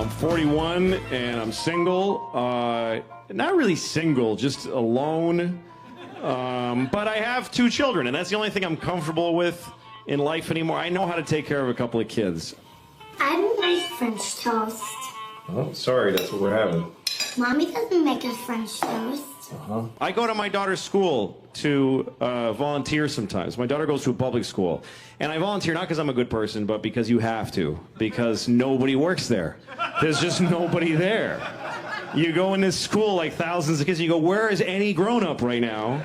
I'm 41 and I'm single. Not really single, just alone. But I have 2 children, and that's the only thing I'm comfortable with in life anymore. I know how to take care of a couple of kids. I don't like French toast. Oh, sorry, that's what we're having. Mommy doesn't make us French toast. I go to my daughter's school to volunteer sometimes. My daughter goes to a public school. And I volunteer not because I'm a good person, but because you have to. Because nobody works there. There's just nobody there. You go in this school like thousands of kids, and you go, where is any grown-up right now?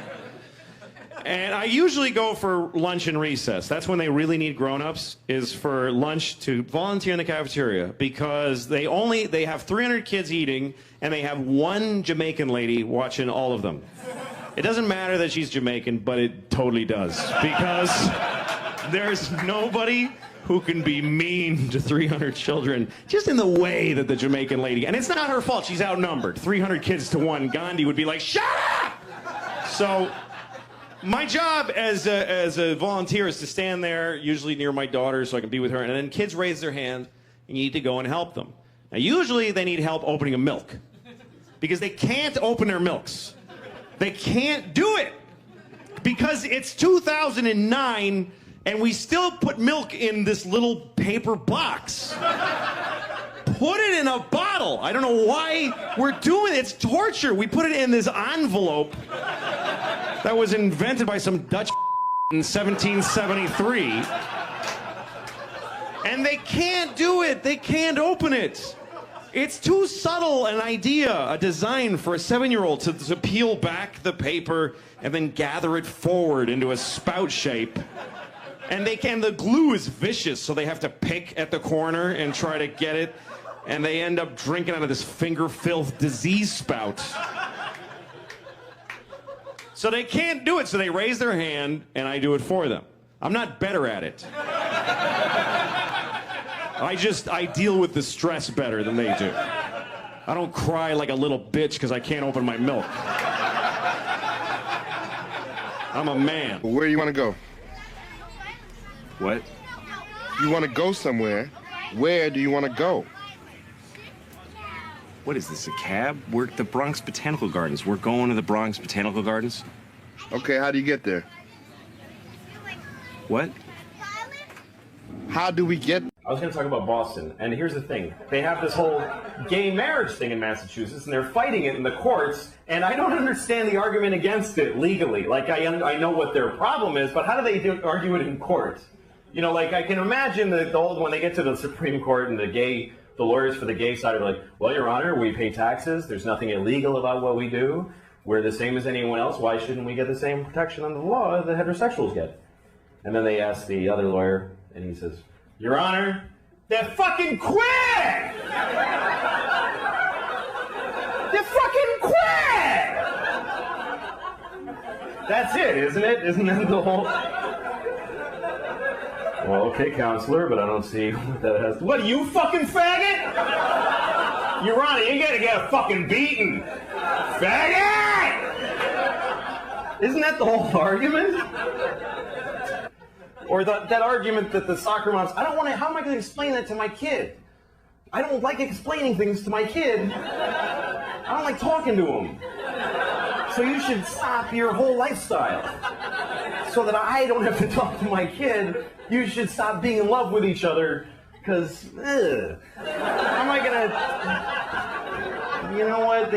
And I usually go for lunch and recess. That's when they really need grown-ups, is for lunch to volunteer in the cafeteria, because they have 300 kids eating, and they have one Jamaican lady watching all of them. It doesn't matter that she's Jamaican, but it totally does, because there's nobody who can be mean to 300 children just in the way that the Jamaican lady, and it's not her fault, she's outnumbered. 300 kids to 1, Gandhi would be like, shut up! So my job as a volunteer is to stand there, usually near my daughter, so I can be with her, and then kids raise their hand, and you need to go and help them. Now, usually they need help opening a milk, because they can't open their milks. They can't do it, because it's 2009, and we still put milk in this little paper box. Put it in a bottle. I don't know why we're doing it. It's torture. We put it in this envelope that was invented by some Dutch in 1773. And they can't do it. They can't open it. It's too subtle an idea, a design for a 7-year-old to peel back the paper and then gather it forward into a spout shape. And the glue is vicious, so they have to pick at the corner and try to get it. And they end up drinking out of this finger filth disease spout. So they can't do it, so they raise their hand, and I do it for them. I'm not better at it. I deal with the stress better than they do. I don't cry like a little bitch because I can't open my milk. I'm a man. Where do you want to go? What? You want to go somewhere. Where do you want to go? What is this, a cab? We're at the Bronx Botanical Gardens. We're going to the Bronx Botanical Gardens. Okay, how do you get there? What? How do we get? I was going to talk about Boston, and here's the thing. They have this whole gay marriage thing in Massachusetts, and they're fighting it in the courts, and I don't understand the argument against it legally. Like, I know what their problem is, but how do they argue it in court? You know, like, I can imagine when they get to the Supreme Court and the lawyers for the gay side are like, well, Your Honor, we pay taxes. There's nothing illegal about what we do. We're the same as anyone else. Why shouldn't we get the same protection under the law that heterosexuals get? And then they ask the other lawyer, and he says, Your Honor, they fucking quit! They fucking quit! That's it, isn't it? Isn't that the whole... Well, okay, counselor, but I don't see what that has to... What, you fucking faggot? Your Honor, you gotta get fucking beaten. Faggot! Isn't that the whole argument? Or that argument that the soccer moms, how am I going to explain that to my kid? I don't like explaining things to my kid. I don't like talking to him. So you should stop your whole lifestyle. So that I don't have to talk to my kid, you should stop being in love with each other, because, how am I going to, you know what,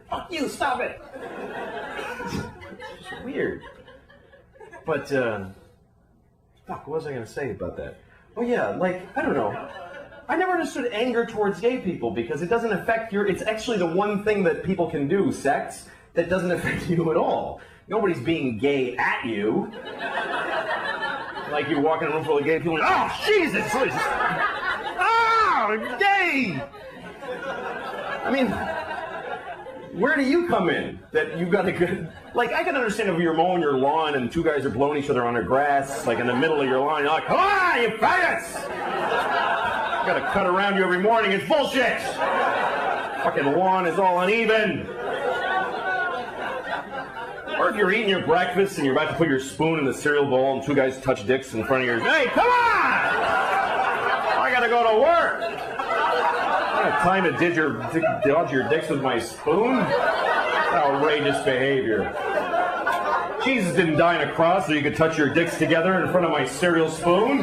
fuck you, stop it. It's just weird. But, fuck, what was I going to say about that? Oh, yeah, like, I don't know. I never understood anger towards gay people because it doesn't affect it's actually the one thing that people can do, sex, that doesn't affect you at all. Nobody's being gay at you. Like you walk in a room full of gay people and, oh, Jesus! Oh, gay! I mean... Where do you come in? That you've got a good... Like, I can understand if you're mowing your lawn and 2 guys are blowing each other on their grass, like in the middle of your lawn, you're like, come on, you faggots! You gotta cut around you every morning, it's bullshit! Fucking lawn is all uneven. Or if you're eating your breakfast and you're about to put your spoon in the cereal bowl and 2 guys touch dicks in front of your... Hey, come on! I gotta gotta go to work. I don't have time to dodge your dicks with my spoon. Outrageous behavior. Jesus didn't die on a cross so you could touch your dicks together in front of my cereal spoon.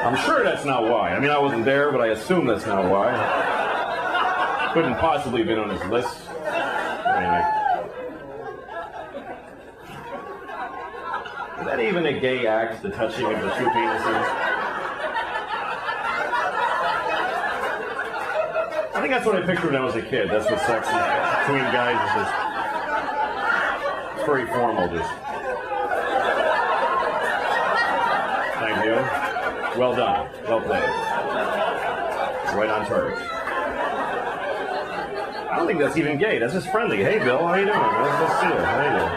I'm sure that's not why. I mean, I wasn't there, but I assume that's not why. Couldn't possibly have been on his list. Anyway. Is that even a gay act, the touching of the two penises? I think that's what I pictured when I was a kid. That's what's sexy. Between guys is just... It's very formal, just... Thank you. Well done. Well played. Right on target. I don't think that's even gay. That's just friendly. Hey, Bill, how you doing? Let's see it. How you doing?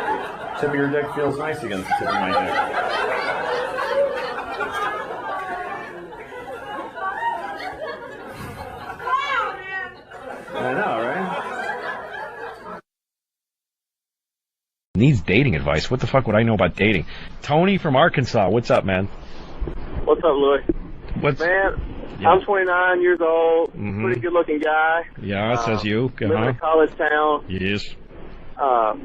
Tip of your dick feels nice against the tip of my dick. I know, right? Needs dating advice. What the fuck would I know about dating? Tony from Arkansas. What's up, man? What's up, Louis? Man, yeah. I'm 29 years old, pretty good-looking guy. Yeah, says you. Live in a college town. Yes. I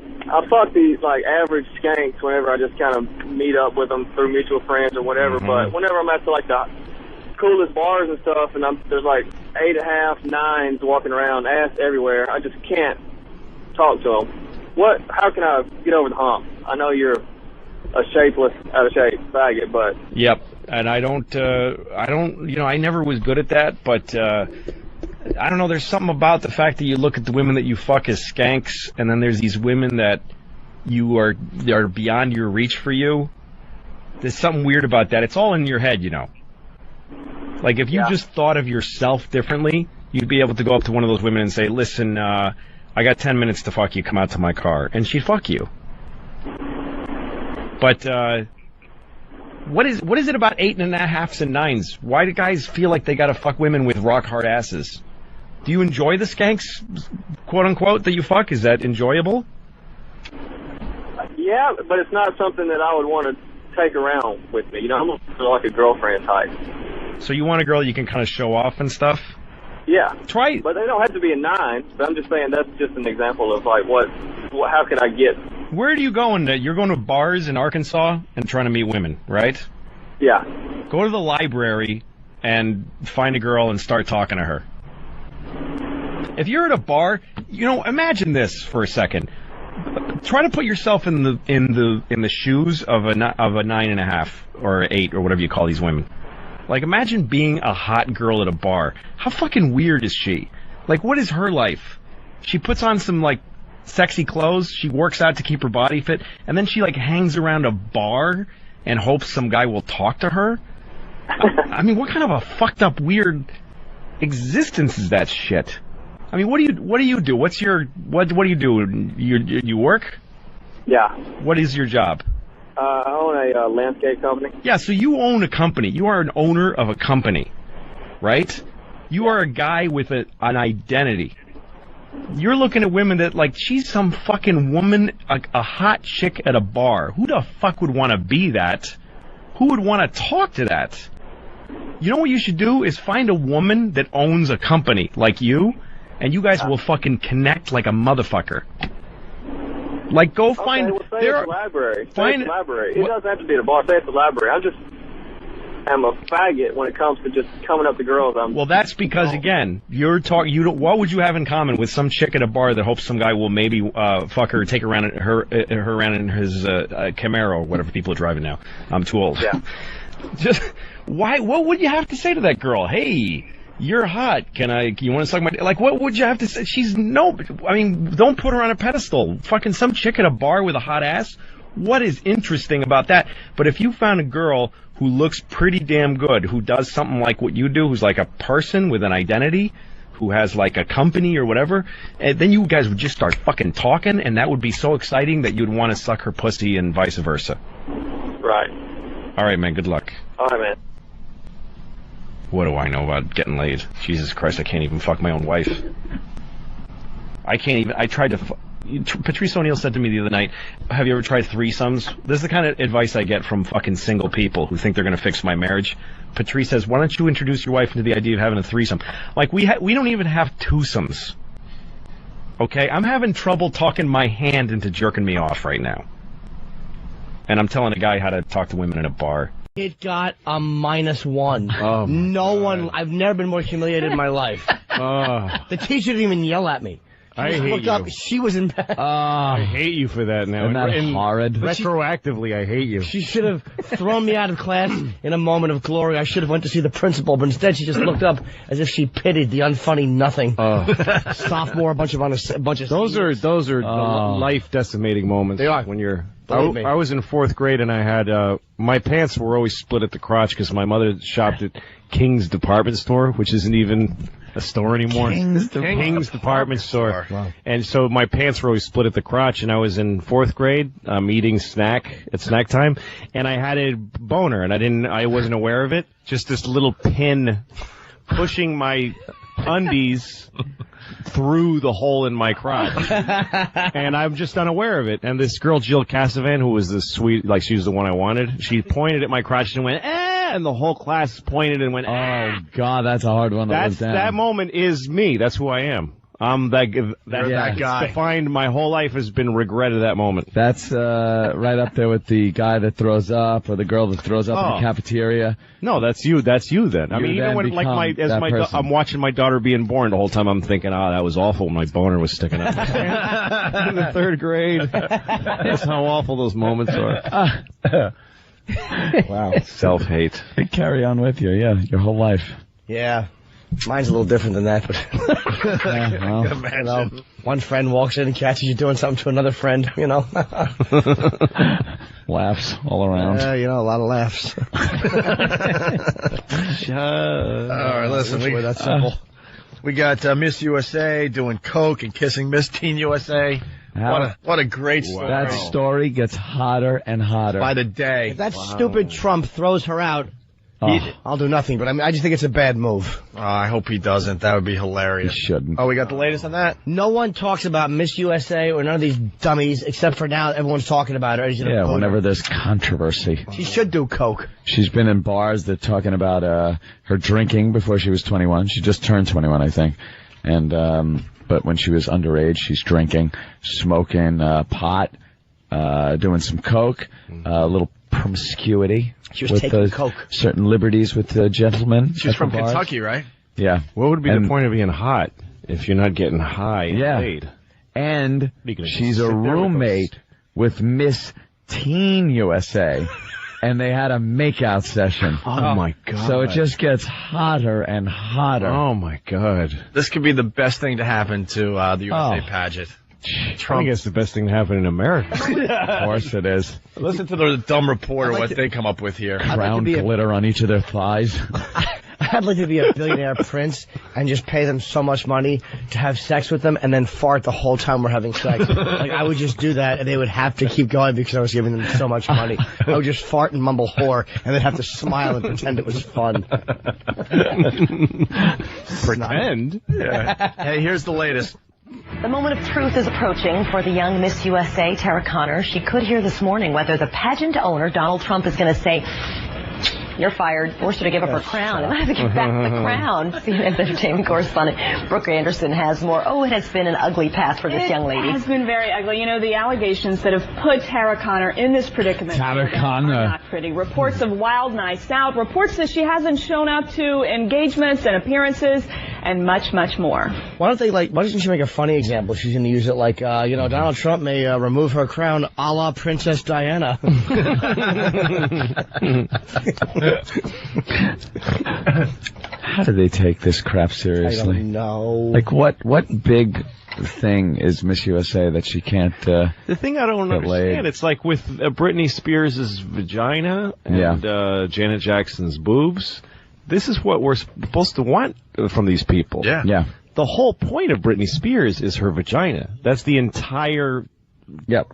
fuck these, like, average skanks whenever I just kind of meet up with them through mutual friends or whatever, but whenever I'm at, like, the coolest bars and stuff, and there's, like, 8.5, 9s walking around, ass everywhere, I just can't talk to them. How can I get over the hump? I know you're a shapeless, out-of-shape faggot, but... Yep. And I don't, I never was good at that, but, I don't know, there's something about the fact that you look at the women that you fuck as skanks, and then there's these women that are beyond your reach for you. There's something weird about that. It's all in your head, you know. Like, if you just thought of yourself differently, you'd be able to go up to one of those women and say, listen, I got 10 minutes to fuck you, come out to my car. And she'd fuck you. But, what is it about 8.5s and 9s? Why do guys feel like they gotta fuck women with rock hard asses? Do you enjoy the skanks, quote unquote, that you fuck? Is that enjoyable? Yeah, but it's not something that I would want to take around with me. You know, I'm like a girlfriend type. So you want a girl you can kind of show off and stuff? Yeah. Try. But they don't have to be a 9. But I'm just saying that's just an example of like how can I get? Where do you go? You're going to bars in Arkansas and trying to meet women, right? Yeah. Go to the library and find a girl and start talking to her. If you're at a bar, imagine this for a second. Try to put yourself in the shoes of a 9.5 or 8 or whatever you call these women. Like, imagine being a hot girl at a bar. How fucking weird is she? Like, what is her life? She puts on some, like, sexy clothes, she works out to keep her body fit, and then she, like, hangs around a bar and hopes some guy will talk to her? I mean, what kind of a fucked up, weird existence is that shit? I mean, what do you do? What do you do? You work? Yeah. What is your job? I own a landscape company. Yeah, so you own a company. You are an owner of a company, right? You are a guy with an identity. You're looking at women that, like, she's some fucking woman, a hot chick at a bar. Who the fuck would want to be that? Who would want to talk to that? You know what you should do is find a woman that owns a company like you, and you guys will fucking connect like a motherfucker. Like, go find... Okay, well, say it's a library. Say it's a library. It doesn't have to be at a bar. Say it's a library. I'm a faggot when it comes to just coming up to girls. Well, that's because, again, what would you have in common with some chick at a bar that hopes some guy will maybe fuck her, take her around in his Camaro, or whatever people are driving now. I'm too old. Yeah. What would you have to say to that girl? Hey, you're hot. You want to suck my dick? Like, what would you have to say? Don't put her on a pedestal. Fucking some chick at a bar with a hot ass? What is interesting about that? But if you found a girl who looks pretty damn good, who does something like what you do, who's like a person with an identity, who has like a company or whatever, and then you guys would just start fucking talking, and that would be so exciting that you'd want to suck her pussy and vice versa. Right. All right, man. Good luck. All right, man. What do I know about getting laid? Jesus Christ, I can't even fuck my own wife. I can't even... I tried to... Patrice O'Neill said to me the other night, have you ever tried threesomes? This is the kind of advice I get from fucking single people who think they're going to fix my marriage. Patrice says, why don't you introduce your wife into the idea of having a threesome? Like, we don't even have twosomes. Okay? I'm having trouble talking my hand into jerking me off right now. And I'm telling a guy how to talk to women in a bar. It got a -1. Oh, no one. I've never been more humiliated in my life. The teacher didn't even yell at me. I hate looked you. up. She was in bed. I hate you for that now. Isn't that horrid? Retroactively, I hate you. She should have thrown me out of class in a moment of glory. I should have went to see the principal, but instead she just looked up as if she pitied the unfunny nothing. Sophomore, a bunch of. Those are life decimating moments. They are. When you're. Believe me. I was in 4th grade and I had my pants were always split at the crotch because my mother shopped at King's department store, which isn't even a store anymore. King's department store. Wow. And so my pants were always split at the crotch, and I was in 4th grade, eating snack at snack time, and I had a boner, and I wasn't aware of it. Just this little pin pushing my undies through the hole in my crotch. And I'm just unaware of it. And this girl, Jill Cassavan, who was the sweet, like she was the one I wanted, she pointed at my crotch and went, and the whole class pointed and went, Oh, God, that's a hard one to live down. That moment is me. That's who I am. I'm that guy. Defined my whole life has been regret at that moment. That's right up there with the guy that throws up or the girl that throws up in the cafeteria. No, that's you. That's you then. I mean, even when I'm watching my daughter being born, the whole time I'm thinking, that was awful when my boner was sticking up. In the 3rd grade. That's how awful those moments are. Wow. Self-hate. They carry on with you, your whole life. Yeah. Mine's a little different than that, but Yeah, well, one friend walks in and catches you doing something to another friend, laughs all around. A lot of laughs. All right, listen, That's simple. we got Miss USA doing coke and kissing Miss Teen USA. What a great story. That story gets hotter and hotter. By the day. If that stupid Trump throws her out, I'll do nothing, but I just think it's a bad move. I hope he doesn't. That would be hilarious. He shouldn't. Oh, we got the latest on that? No one talks about Miss USA or none of these dummies, except for now everyone's talking about her. Yeah, whenever there's controversy. She should do coke. She's been in bars that talking about her drinking before she was 21. She just turned 21, I think. And but when she was underage, she's drinking, smoking pot, doing some coke, a little promiscuity. She was taking coke. Certain liberties with gentlemen. She's from Kentucky, right? Yeah. What would be the point of being hot if you're not getting high and paid? And she's a roommate with Miss Teen USA. And they had a makeout session. Oh, my God. So it just gets hotter and hotter. Oh, my God. This could be the best thing to happen to the USA pageant. I think it's the best thing to happen in America. Of course it is. Listen to the dumb reporter, what they come up with here. Crown glitter on each of their thighs. I'd like to be a billionaire prince and just pay them so much money to have sex with them and then fart the whole time we're having sex. I would just do that and they would have to keep going because I was giving them so much money. I would just fart and mumble whore and they'd have to smile and pretend it was fun. Pretend? Yeah. Hey, here's the latest. The moment of truth is approaching for the young Miss USA, Tara Conner. She could hear this morning whether the pageant owner, Donald Trump, is going to say, you're fired, forced her to give up her crown, and I have to give back the crown. CNN's entertainment correspondent Brooke Anderson has more. Oh, it has been an ugly path for this young lady. It has been very ugly. The allegations that have put Tara Conner in this predicament Tara Conner. are not pretty. Reports of wild nights out, reports that she hasn't shown up to engagements and appearances, and much, much more. Why doesn't she make a funny example? She's going to use it like, Donald Trump may remove her crown a la Princess Diana. How do they take this crap seriously? I don't know. Like, what big thing is Miss USA that she can't The thing I don't get understand, laid? it's like with Britney Spears' vagina and Janet Jackson's boobs. This is what we're supposed to want from these people. Yeah. Yeah. The whole point of Britney Spears is her vagina. That's the entire Yep.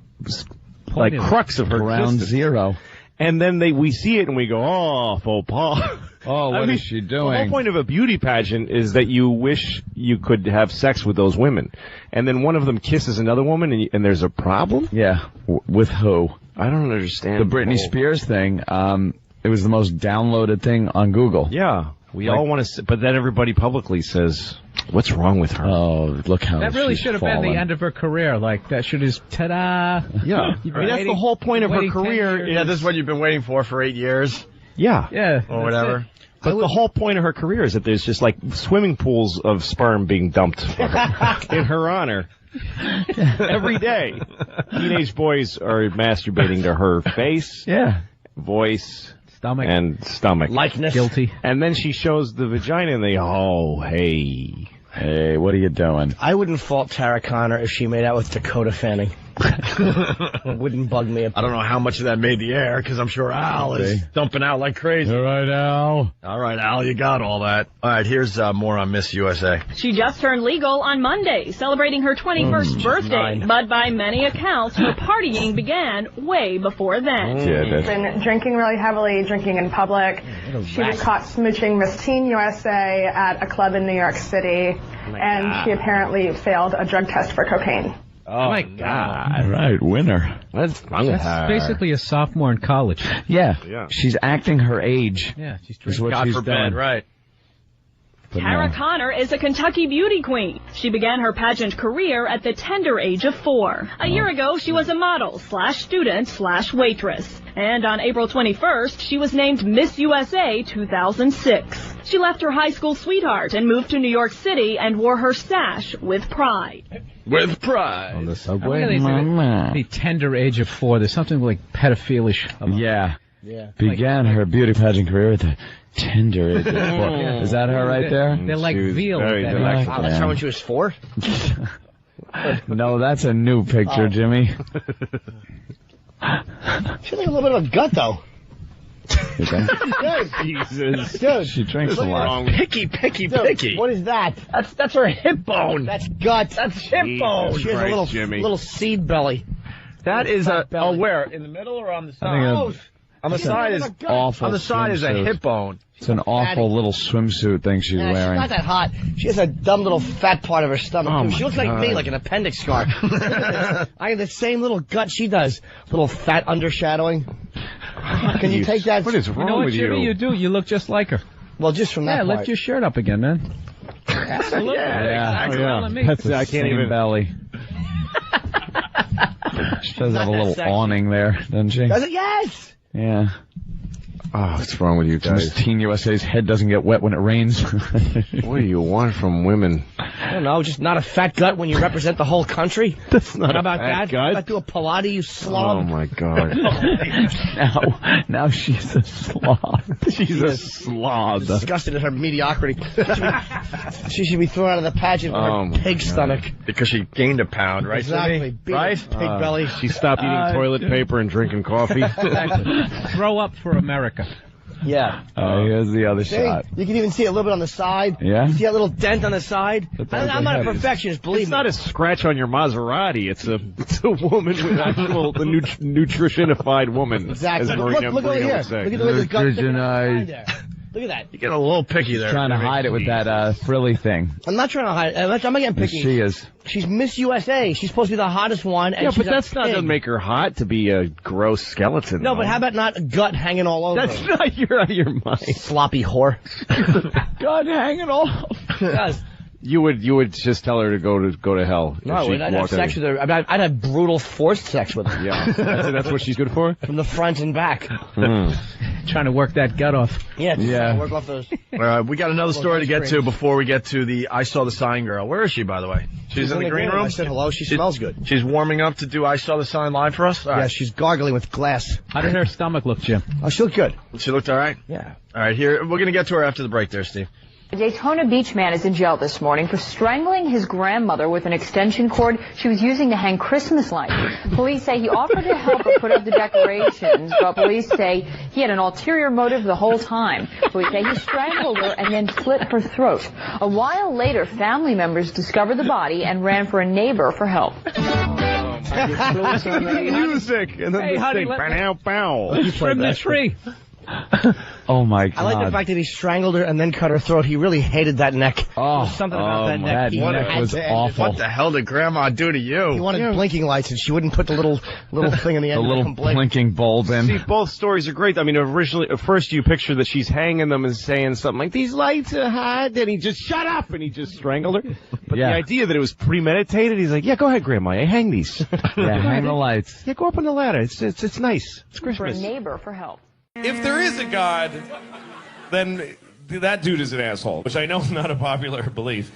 crux of her Ground existence. zero. And then we see it and we go, oh, faux pas. Oh, what is she doing? The whole point of a beauty pageant is that you wish you could have sex with those women. And then one of them kisses another woman and there's a problem? Yeah. With who? I don't understand. The Britney Spears thing, it was the most downloaded thing on Google. Yeah. We all want to, but then everybody publicly says, what's wrong with her? Oh, look how that really she's should have fallen. been the end of her career. Like, that should have, ta-da. Yeah. You've I been mean, that's the whole point of her waiting 10 career. years. Yeah, this is what you've been waiting for 8 years. Yeah. Yeah. Or whatever. But the whole point of her career is that there's just like swimming pools of sperm being dumped in her honor. Every day. Teenage boys are masturbating to her face, voice, stomach, and stomach. Likeness. Guilty. And then she shows the vagina and they, oh, hey. Hey, what are you doing? I wouldn't fault Tara Conner if she made out with Dakota Fanning. It wouldn't bug me. I don't know how much of that made the air, because I'm sure Al is dumping out like crazy. All right, Al. All right, Al, you got all that. All right, here's more on Miss USA. She just turned legal on Monday, celebrating her 21st birthday. But by many accounts, her partying began way before then. She's been drinking really heavily, drinking in public. She was caught smooching Miss Teen USA at a club in New York City, and she apparently failed a drug test for cocaine. Oh, my God. All right, winner. What's wrong with her? That's basically a sophomore in college. Yeah. She's acting her age. Yeah, she's Is what God she's forbid, done. right. But Tara no. Conner is a Kentucky beauty queen. She began her pageant career at the tender age of 4. A year ago, she was a model / student / waitress. And on April 21st, she was named Miss USA 2006. She left her high school sweetheart and moved to New York City and wore her sash with pride. With pride. On the I subway? really think the tender age of 4, there's something like pedophilish about Yeah. Yeah. Began her beauty pageant career at the tender age of 4. Is that her right there? They're like veal. very that delightful. age. Wow, that's how when she was 4? No, that's a new picture, Jimmy. She has like a little bit of a gut, though. Dude, Jesus. dude. She drinks a lot. Picky. What is that? That's her hip bone. That's gut. That's hip bone. She has a Christ, little Jimmy. little seed belly. That is a, belly. where? In the middle or on the I side? think On the side is awful. on the side is a swimsuit. hip bone. It's an awful little swimsuit thing she's She's wearing. not that hot. She has a dumb little fat part of her stomach. Oh, too. She my looks like me, God. like an appendix scar. Look at this. I have the same little gut she does. Little fat undershadowing. Can you take that? What is You know wrong what, with Jimmy? You do. You look just like her. Well, just from that Yeah, part. lift your shirt up again, man. Absolutely. Yeah. Well, me. That's the I can't same even- belly. She does have a little sexy. awning there, doesn't she? Does it? Yes! Yeah. Oh, what's wrong with you Miss guys? Teen USA's head doesn't get wet when it rains. What do you want from women? I don't know, just not a fat gut when you represent the whole country. That's not How about fat that? gut. About do a Pilates, you Oh slob. my God. now she's a slob. She's a slob. Disgusted at her mediocrity. She should be thrown out of the pageant with Oh, her my pig God. stomach. Because she gained a pound, right? Exactly. Jimmy? Big Right? Pig belly. She stopped eating toilet paper and drinking coffee. Throw up for America. Yeah. Oh, here's the other See, shot. you can even see a little bit on the side. Yeah? You see that little dent on the side? But that's I'm not a the head. perfectionist, believe It's me. not a scratch on your Maserati. It's a woman with actual nutritionified woman. Exactly. As Look Marina over here. would say. Look at the way the gut sticking out the Nutritionized. side there. Look at that. You get a little picky there. Trying to Jimmy. hide it with that frilly thing. I'm not trying to hide it. I'm not getting picky. She is. She's Miss USA. She's supposed to be the hottest one. And Yeah, she's but a that's not pig. to make her hot to be a gross skeleton. No, though. but how about not a gut hanging all over? That's her? not, you're out of your mind. Sloppy whore. God hanging off. Yes. You would just tell her to go to hell. if No, she I'd have walked sex in. with her. I'd have brutal forced sex with her. Yeah, that's what she's good for. From the front and back. Trying to work that gut off. Yeah, just Yeah. work off those. We got another story to get to before we get to the I Saw the Sign girl. Where is she, by the way? She's in the green room? I said hello. She smells good. She's warming up to do I Saw the Sign live for us? All Yeah, right. she's gargling with glass. How did her stomach look, Jim? Oh, she looked good. She looked all right? Yeah. All right, here. We're going to get to her after the break there, Steve. A Daytona Beach man is in jail this morning for strangling his grandmother with an extension cord she was using to hang Christmas lights. Police say he offered to help her put up the decorations, but police say he had an ulterior motive the whole time. Police say he strangled her and then slit her throat. A while later, family members discovered the body and ran for a neighbor for help. Music. And then Hey, the honey, thing. let me- Bow, bow. Trim the tree. Oh my God. I like the fact that he strangled her and then cut her throat. He really hated that neck. Oh, There's something about that neck. He neck had was to end it. awful. What the hell did Grandma do to you? He wanted blinking lights, and she wouldn't put the little thing in the end. The little blinking bulb in. See, both stories are great. I mean, at first you picture that she's hanging them and saying something like, "These lights are hot," and he just shut up and he just strangled her. But Yeah. the idea that it was premeditated, he's like, "Yeah, go ahead, Grandma. I hang these. Yeah, hang the lights. Yeah, go up on the ladder. It's nice. It's For a Christmas." neighbor for help. If there is a God, then that dude is an asshole, which I know is not a popular belief,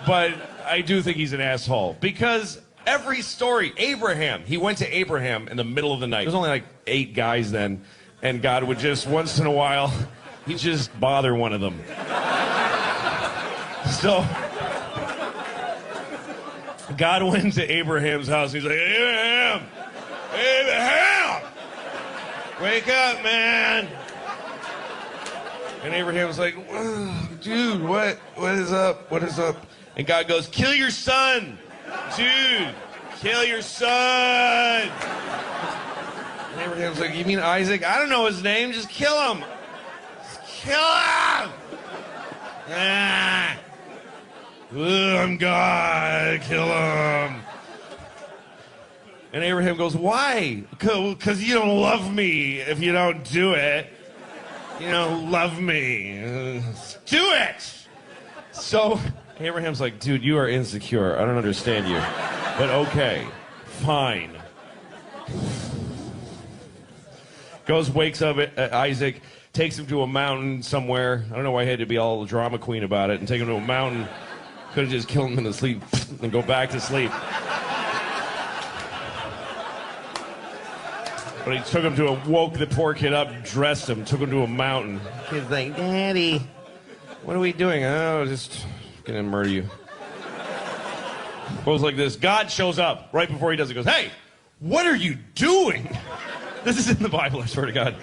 but I do think he's an asshole because every story, Abraham, he went to Abraham in the middle of the night. There's only like 8 guys then, and God would just once in a while, he'd just bother one of them. So God went to Abraham's house. He's like, Abraham, wake up, man. And Abraham's like, dude, what is up? What is up? And God goes, kill your son. Dude, kill your son. And Abraham's like, you mean Isaac? I don't know his name. Just kill him. Just kill him. I'm God. Kill him. And Abraham goes, why? Because you don't love me if you don't do it. You don't love me. Do it! So Abraham's like, dude, you are insecure. I don't understand you. But okay, fine. Goes, wakes up Isaac, takes him to a mountain somewhere. I don't know why he had to be all drama queen about it and take him to a mountain. Could have just killed him in the sleep and go back to sleep. But he took him woke the poor kid up, dressed him, took him to a mountain. The kid's like, Daddy, what are we doing? Oh, just gonna murder you. Goes like this. God shows up right before he does it. Goes, hey, what are you doing? This is in the Bible, I swear to God.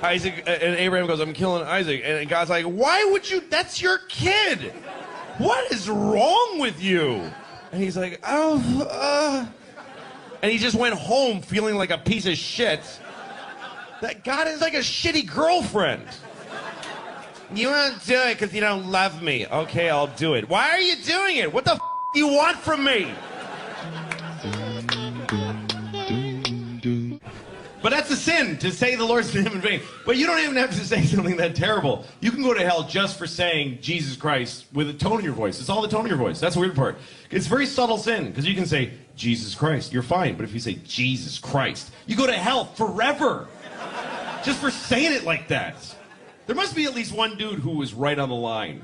Isaac and Abraham goes, I'm killing Isaac. And God's like, why would you? That's your kid. What is wrong with you? And he's like, and he just went home feeling like a piece of shit. That God is like a shitty girlfriend. You won't do it because you don't love me. Okay, I'll do it. Why are you doing it? What the do you want from me? But that's a sin, to say the Lord's name in vain. But you don't even have to say something that terrible. You can go to hell just for saying Jesus Christ with a tone in your voice. It's all the tone in your voice. That's the weird part. It's very subtle sin, because you can say, Jesus Christ, you're fine. But if you say, Jesus Christ, you go to hell forever. Just for saying it like that. There must be at least one dude who was right on the line.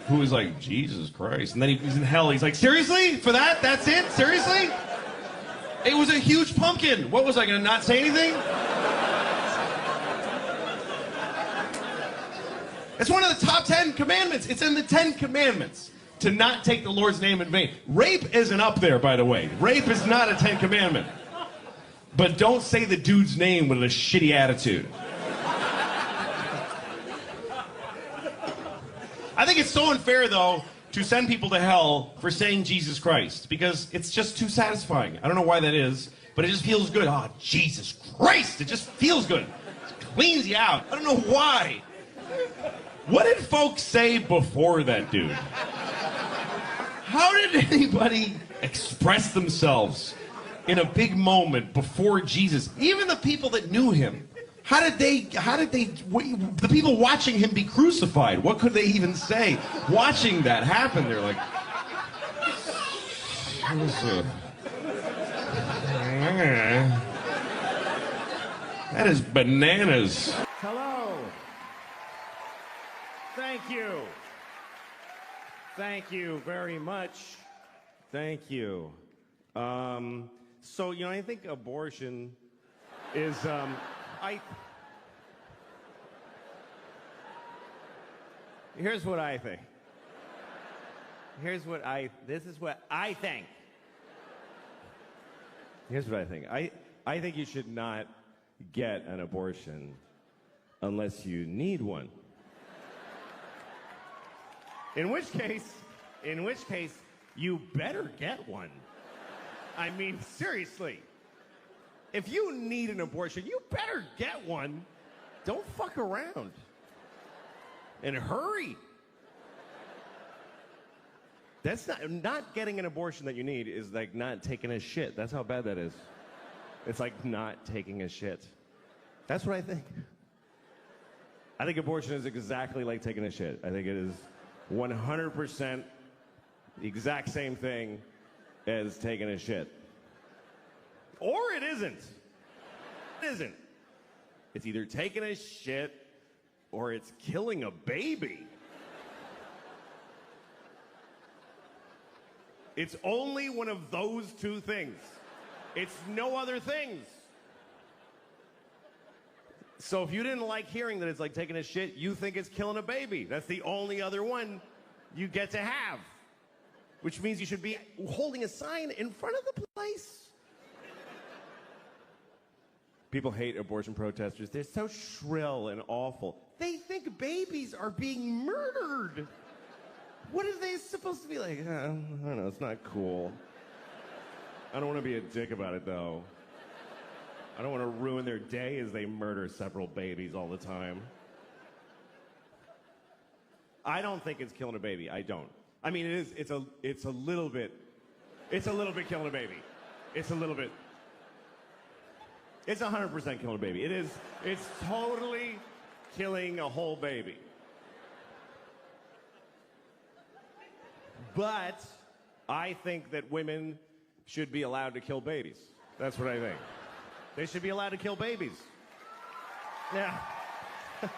Who was like, Jesus Christ. And then he's in hell. He's like, seriously? For that? That's it? Seriously? It was a huge pumpkin. What was I going to not say anything? It's one of the top 10 commandments. It's in the 10 commandments to not take the Lord's name in vain. Rape isn't up there, by the way. Rape is not a 10 commandment. But don't say the dude's name with a shitty attitude. I think it's so unfair, though, to send people to hell for saying Jesus Christ, because it's just too satisfying. I don't know why that is, but it just feels good. Oh, Jesus Christ! It just feels good. It cleans you out. I don't know why. What did folks say before that dude? How did anybody express themselves in a big moment before Jesus? Even the people that knew him. How did the people watching him be crucified, what could they even say? Watching that happen, they're like, that is bananas. Hello. Thank you. Thank you very much. Thank you. So, I think abortion is, here's what I think. This is what I think. Here's what I think. I think you should not get an abortion unless you need one. In which case, you better get one. I mean, seriously. If you need an abortion, you better get one. Don't fuck around. And hurry. That's not getting an abortion that you need is like not taking a shit. That's how bad that is. It's like not taking a shit. That's what I think. I think abortion is exactly like taking a shit. I think it is 100% the exact same thing as taking a shit. Or it isn't. It isn't. It's either taking a shit or it's killing a baby. It's only one of those two things. It's no other things. So if you didn't like hearing that it's like taking a shit, you think it's killing a baby. That's the only other one you get to have. Which means you should be holding a sign in front of the place. People hate abortion protesters. They're so shrill and awful. They think babies are being murdered. What are they supposed to be like? I don't know, it's not cool. I don't want to be a dick about it, though. I don't want to ruin their day as they murder several babies all the time. I don't think it's killing a baby. I don't. I mean, it's a little bit killing a baby. It's a little bit. It's 100% killing a baby. It's totally killing a whole baby. But I think that women should be allowed to kill babies. That's what I think. They should be allowed to kill babies. Yeah. We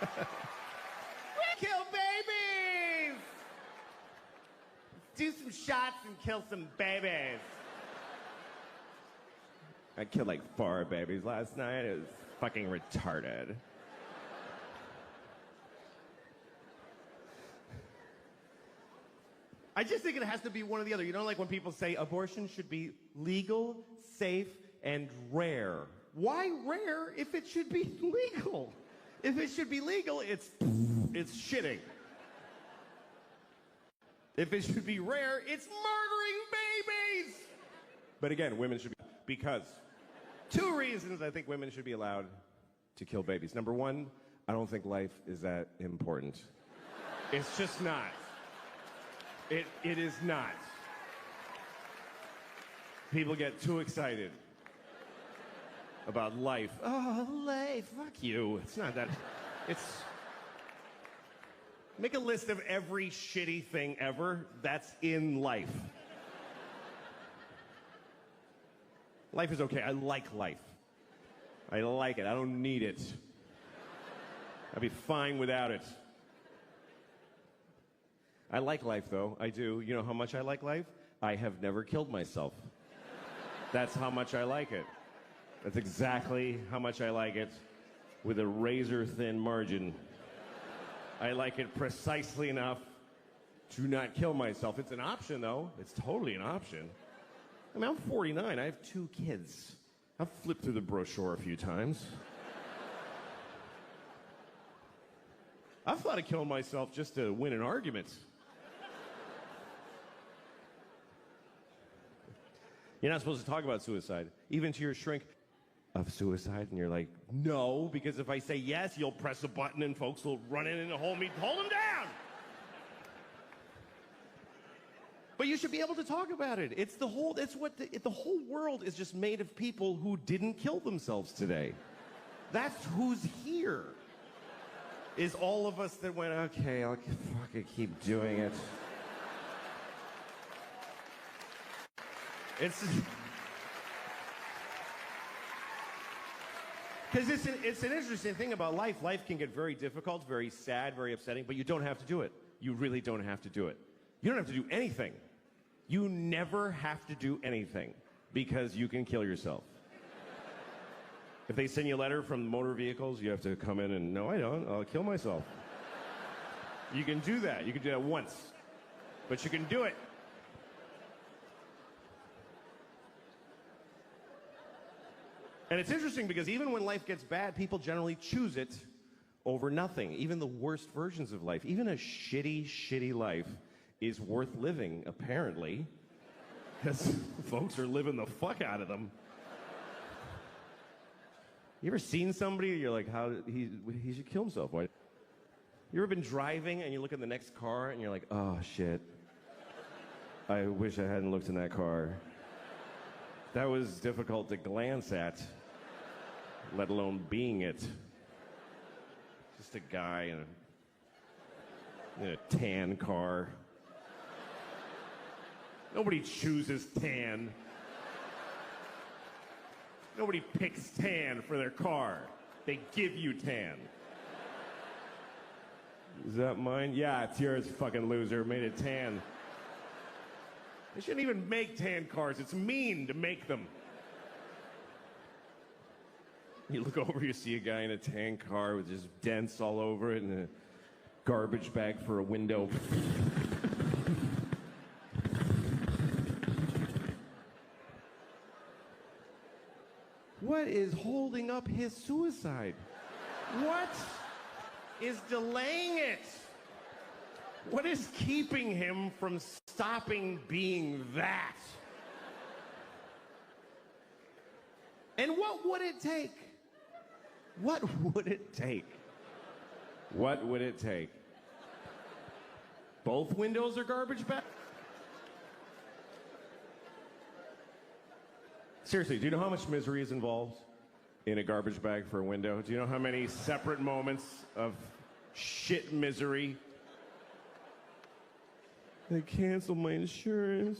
kill babies! Do some shots and kill some babies. I killed like 4 babies last night. It was fucking retarded. I just think it has to be one or the other. You know, like when people say abortion should be legal, safe, and rare. Why rare if it should be legal? If it should be legal, it's shitting. If it should be rare, it's murdering babies. But again, women should be, because 2 reasons I think women should be allowed to kill babies. Number 1, I don't think life is that important. It's just not. It is not. People get too excited about life. Oh, life, fuck you. It's not that. It's. Make a list of every shitty thing ever that's in life. Life is okay. I like life. I like it. I don't need it. I'd be fine without it. I like life, though. I do. You know how much I like life? I have never killed myself. That's how much I like it. That's exactly how much I like it, with a razor-thin margin. I like it precisely enough to not kill myself. It's an option, though. It's totally an option. I mean, I'm 49. I have 2 kids. I've flipped through the brochure a few times. I've thought of killing myself just to win an argument. You're not supposed to talk about suicide, even to your shrink, of suicide, and you're like, no, because if I say yes, you'll press a button and folks will run in and hold him down. But you should be able to talk about it. It's the whole world is just made of people who didn't kill themselves today. That's who's here. Is all of us that went, okay, I'll fucking keep doing it. It's because it's an interesting thing about life. Life can get very difficult, very sad, very upsetting, but you don't have to do it. You really don't have to do it. You don't have to do anything. You never have to do anything because you can kill yourself. If they send you a letter from motor vehicles, you have to come in and, no, I don't. I'll kill myself. You can do that. You can do that once. But you can do it. And it's interesting because even when life gets bad, people generally choose it over nothing. Even the worst versions of life. Even a shitty, shitty life is worth living, apparently. Because folks are living the fuck out of them. You ever seen somebody you're like, he should kill himself? Why? You ever been driving and you look at the next car and you're like, oh shit, I wish I hadn't looked in that car. That was difficult to glance at, let alone being it. Just a guy in a tan car. Nobody chooses tan. Nobody picks tan for their car. They give you tan. Is that mine? Yeah, it's yours, fucking loser. Made it tan. They shouldn't even make tan cars. It's mean to make them. You look over, you see a guy in a tan car with just dents all over it and a garbage bag for a window. What is holding up his suicide? What is delaying it? What is keeping him from stopping being that? And what would it take? What would it take? What would it take? Both windows are garbage bags? Seriously, do you know how much misery is involved in a garbage bag for a window? Do you know how many separate moments of shit misery? They canceled my insurance,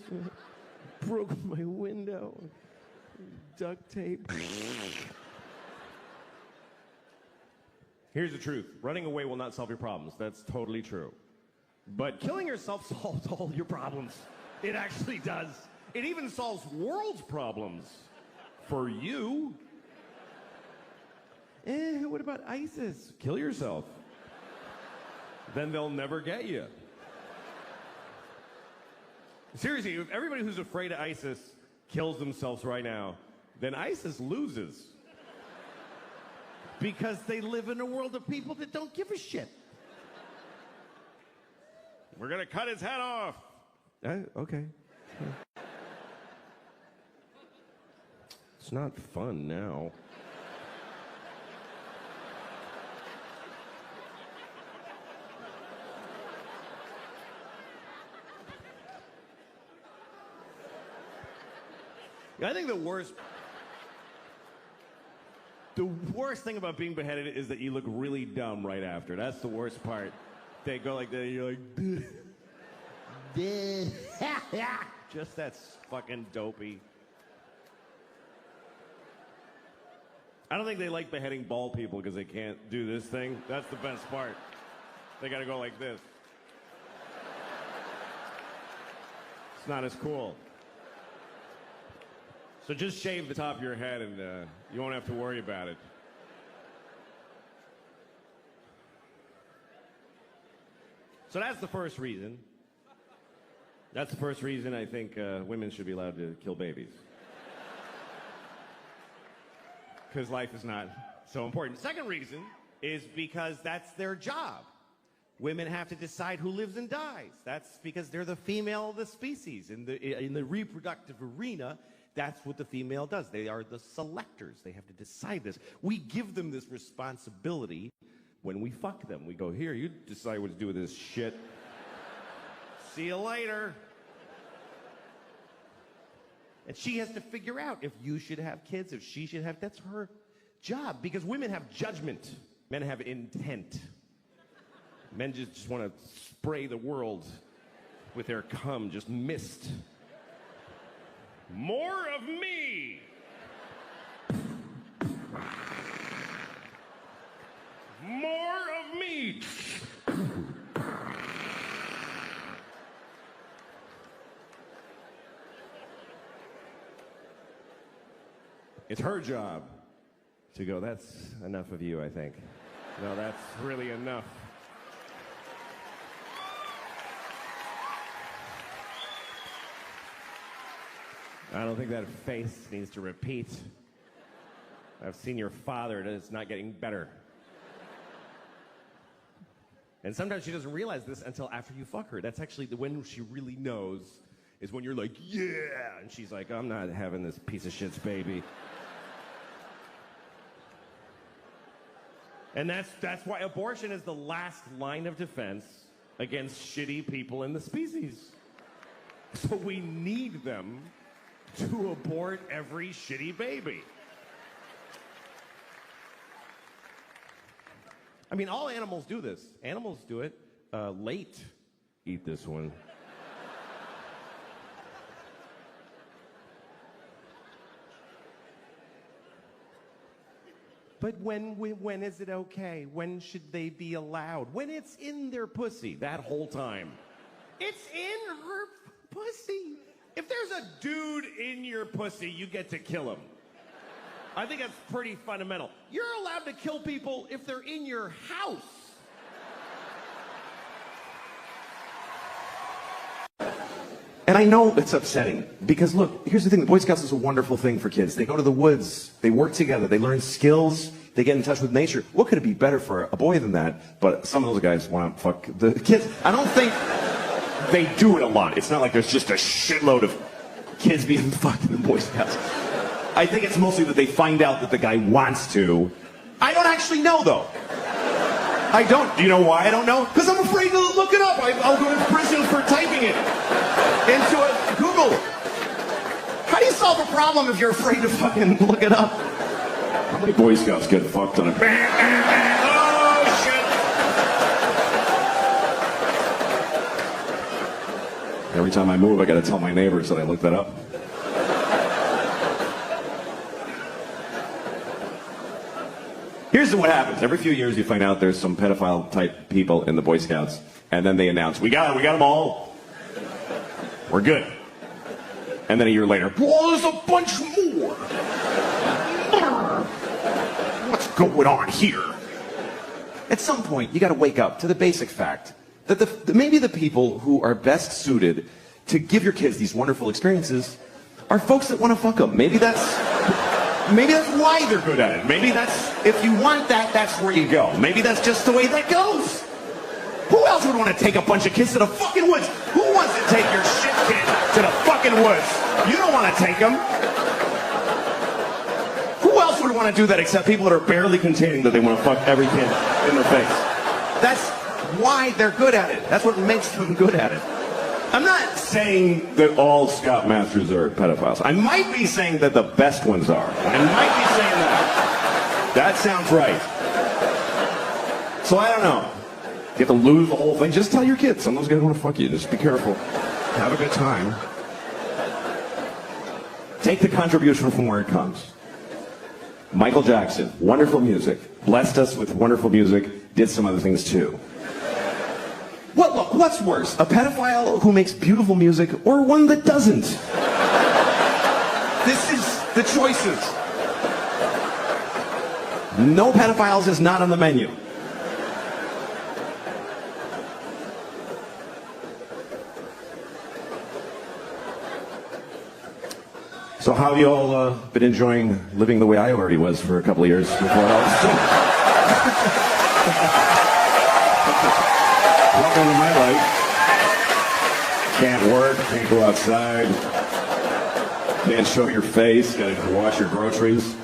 broke my window, duct tape. Here's the truth. Running away will not solve your problems. That's totally true. But killing yourself solves all your problems. It actually does. It even solves world problems. For you. What about ISIS? Kill yourself. Then they'll never get you. Seriously, if everybody who's afraid of ISIS kills themselves right now, then ISIS loses. Because they live in a world of people that don't give a shit. We're gonna cut his head off. Okay. It's not fun now. I think the worst thing about being beheaded is that you look really dumb right after. That's the worst part. They go like that, and you're like, just that's fucking dopey. I don't think they like beheading bald people because they can't do this thing. That's the best part. They gotta go like this. It's not as cool. So just shave the top of your head and you won't have to worry about it. So that's the first reason. That's the first reason I think women should be allowed to kill babies. Because life is not so important. Second reason is because that's their job. Women have to decide who lives and dies. That's because they're the female of the species. In the reproductive arena, that's what the female does. They are the selectors. They have to decide this. We give them this responsibility when we fuck them. We go, here, you decide what to do with this shit. See you later. And she has to figure out if you should have kids, if she should have. That's her job. Because women have judgment. Men have intent. Men just want to spray the world with their cum, just mist. More of me! More of me! It's her job to go, that's enough of you, I think. No, that's really enough. I don't think that face needs to repeat. I've seen your father, and it's not getting better. And sometimes she doesn't realize this until after you fuck her. That's actually when she really knows is when you're like, yeah, and she's like, I'm not having this piece of shit's baby. And that's why abortion is the last line of defense against shitty people in the species. So we need them to abort every shitty baby. I mean, all animals do this. Animals do it late. Eat this one. But when is it okay? When should they be allowed? When it's in their pussy, that whole time. It's in her pussy. If there's a dude in your pussy, you get to kill him. I think that's pretty fundamental. You're allowed to kill people if they're in your house. And I know it's upsetting because look, here's the thing, the Boy Scouts is a wonderful thing for kids. They go to the woods, they work together, they learn skills, they get in touch with nature. What could it be better for a boy than that? But some of those guys want to fuck the kids. I don't think they do it a lot. It's not like there's just a shitload of kids being fucked in the Boy Scouts. I think it's mostly that they find out that the guy wants to. I don't actually know though. I don't. Do you know why I don't know? Because I'm afraid to look it up. I'll go to prison for typing it into a Google. How do you solve a problem if you're afraid to fucking look it up? How many Boy Scouts get fucked on a... Oh, shit! Every time I move, I gotta tell my neighbors that I looked that up. Here's what happens. Every few years you find out there's some pedophile type people in the Boy Scouts, and then they announce, we got them all. We're good. And then a year later, well, there's a bunch more. What's going on here? At some point, you got to wake up to the basic fact that maybe the people who are best suited to give your kids these wonderful experiences are folks that want to fuck them. Maybe that's why they're good at it. Maybe that's, if you want that, that's where you go. Maybe that's just the way that goes. Who else would want to take a bunch of kids to the fucking woods? Who wants to take your shit kid to the fucking woods? You don't want to take them. Who else would want to do that except people that are barely containing that they want to fuck every kid in their face? That's why they're good at it. That's what makes them good at it. I'm not saying that all Scoutmasters are pedophiles. I might be saying that the best ones are. I might be saying that. That sounds right. So I don't know. You have to lose the whole thing. Just tell your kids. Some of those guys want to fuck you. Just be careful. Have a good time. Take the contribution from where it comes. Michael Jackson, wonderful music. Blessed us with wonderful music. Did some other things too. What's worse? A pedophile who makes beautiful music or one that doesn't? This is the choices. No pedophiles is not on the menu. So how have you all been enjoying living the way I already was for a couple of years before it all started? Welcome to my life. Can't work, can't go outside, can't show your face, gotta wash your groceries.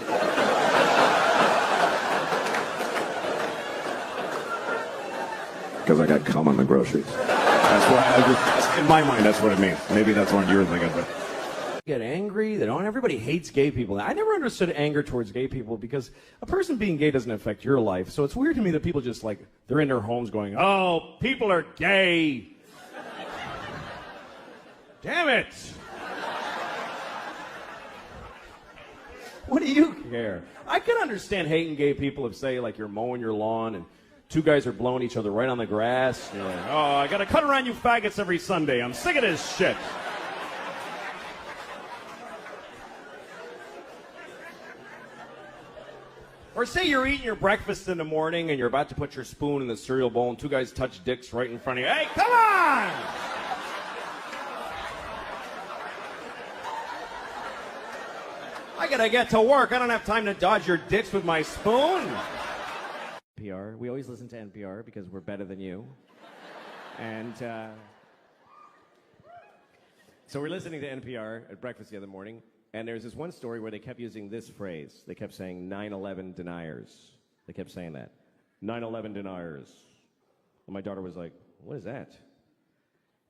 Because I got cum on the groceries. That's why in my mind, that's what it means. Maybe that's what you're thinking of. Get angry. They don't. Everybody hates gay people. I never understood anger towards gay people because a person being gay doesn't affect your life. So it's weird to me that people just like, they're in their homes going, oh, people are gay. Damn it. What do you care? I can understand hating gay people if, say, like you're mowing your lawn and two guys are blowing each other right on the grass. And you're like, oh, I gotta cut around you faggots every Sunday. I'm sick of this shit. Or say you're eating your breakfast in the morning and you're about to put your spoon in the cereal bowl and two guys touch dicks right in front of you. Hey, come on! I gotta get to work. I don't have time to dodge your dicks with my spoon. NPR. We always listen to NPR because we're better than you. And So we're listening to NPR at breakfast the other morning, and there's this one story where they kept using this phrase. They kept saying 9/11 deniers. They kept saying that. 9/11 deniers. And my daughter was like, what is that?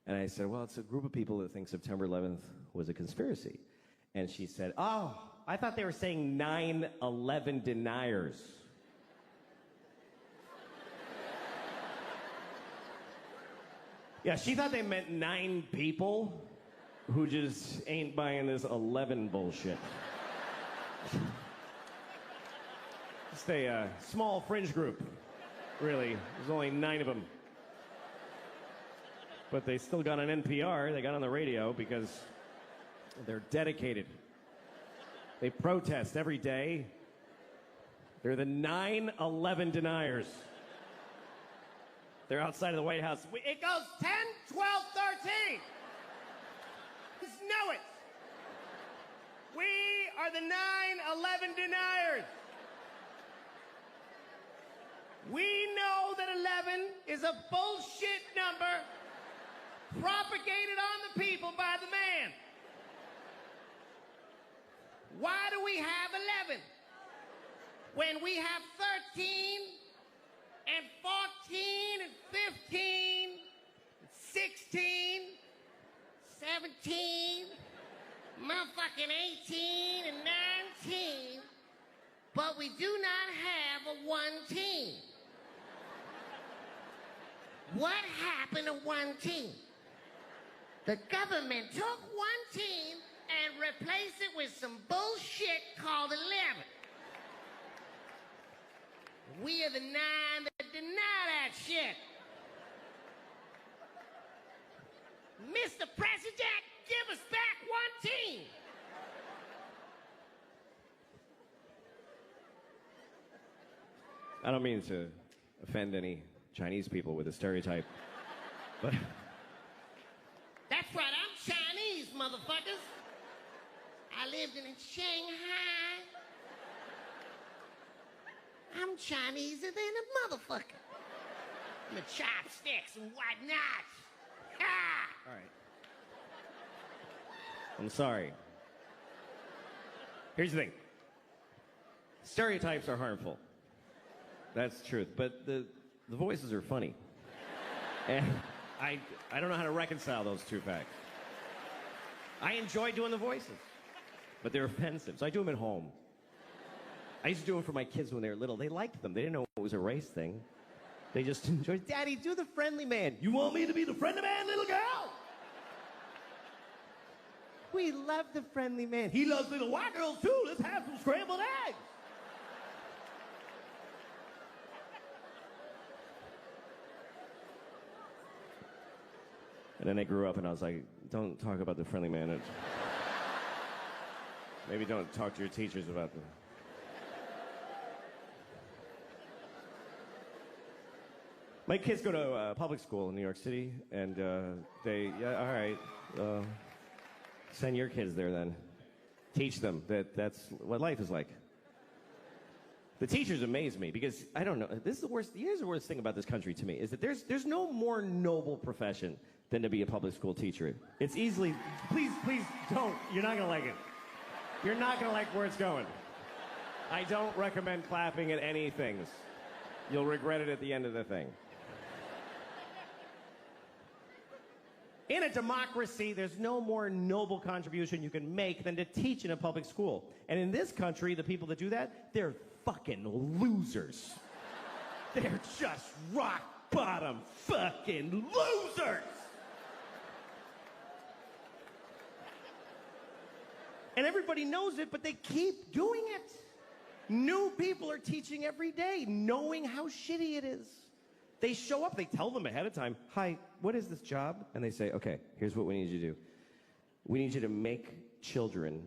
And I said, well, it's a group of people that think September 11th was a conspiracy. And she said, oh, I thought they were saying 9/11 deniers. Yeah, she thought they meant 9 people who just ain't buying this 11 bullshit. Just a small fringe group, really. There's only 9 of them. But they still got on NPR, they got on the radio because they're dedicated. They protest every day. They're the 9/11 deniers. They're outside of the White House. It goes 10, 12, 13. Just know it. We are the 9/11 deniers. We know that 11 is a bullshit number propagated on the people by the man. Why do we have 11 when we have 13 and 14 and 15 and 16, 17, motherfucking 18 and 19, but we do not have a 1 team? What happened to 1 team? The government took 1 team and replaced it with some bullshit called 11. We are the 9 that deny that shit. Mr. President, give us back 1 team. I don't mean to offend any Chinese people with a stereotype, but... That's right, I'm Chinese, motherfuckers. I lived in Shanghai. I'm Chineser than a motherfucker. I'm a chopsticks and whatnot. Ha! All right. I'm sorry. Here's the thing. Stereotypes are harmful. That's the truth. But the voices are funny. And I don't know how to reconcile those two facts. I enjoy doing the voices, but they're offensive. So I do them at home. I used to do them for my kids when they were little. They liked them. They didn't know it was a race thing. They just enjoyed, Daddy, do the friendly man. You want me to be the friendly man, little girl? We love the friendly man. He loves little white girls, too. Let's have some scrambled eggs. And then I grew up and I was like, don't talk about the friendly man. Maybe don't talk to your teachers about them. My kids go to public school in New York City, and all right, send your kids there then. Teach them that's what life is like. The teachers amaze me because, I don't know, here's the worst thing about this country to me, is that there's no more noble profession than to be a public school teacher. It's easily, please don't, you're not gonna like it. You're not gonna like where it's going. I don't recommend clapping at any things. You'll regret it at the end of the thing. In a democracy, there's no more noble contribution you can make than to teach in a public school. And in this country, the people that do that, they're fucking losers. They're just rock bottom fucking losers. And everybody knows it, but they keep doing it. New people are teaching every day, knowing how shitty it is. They show up, they tell them ahead of time, hi, what is this job? And they say, okay, here's what we need you to do. We need you to make children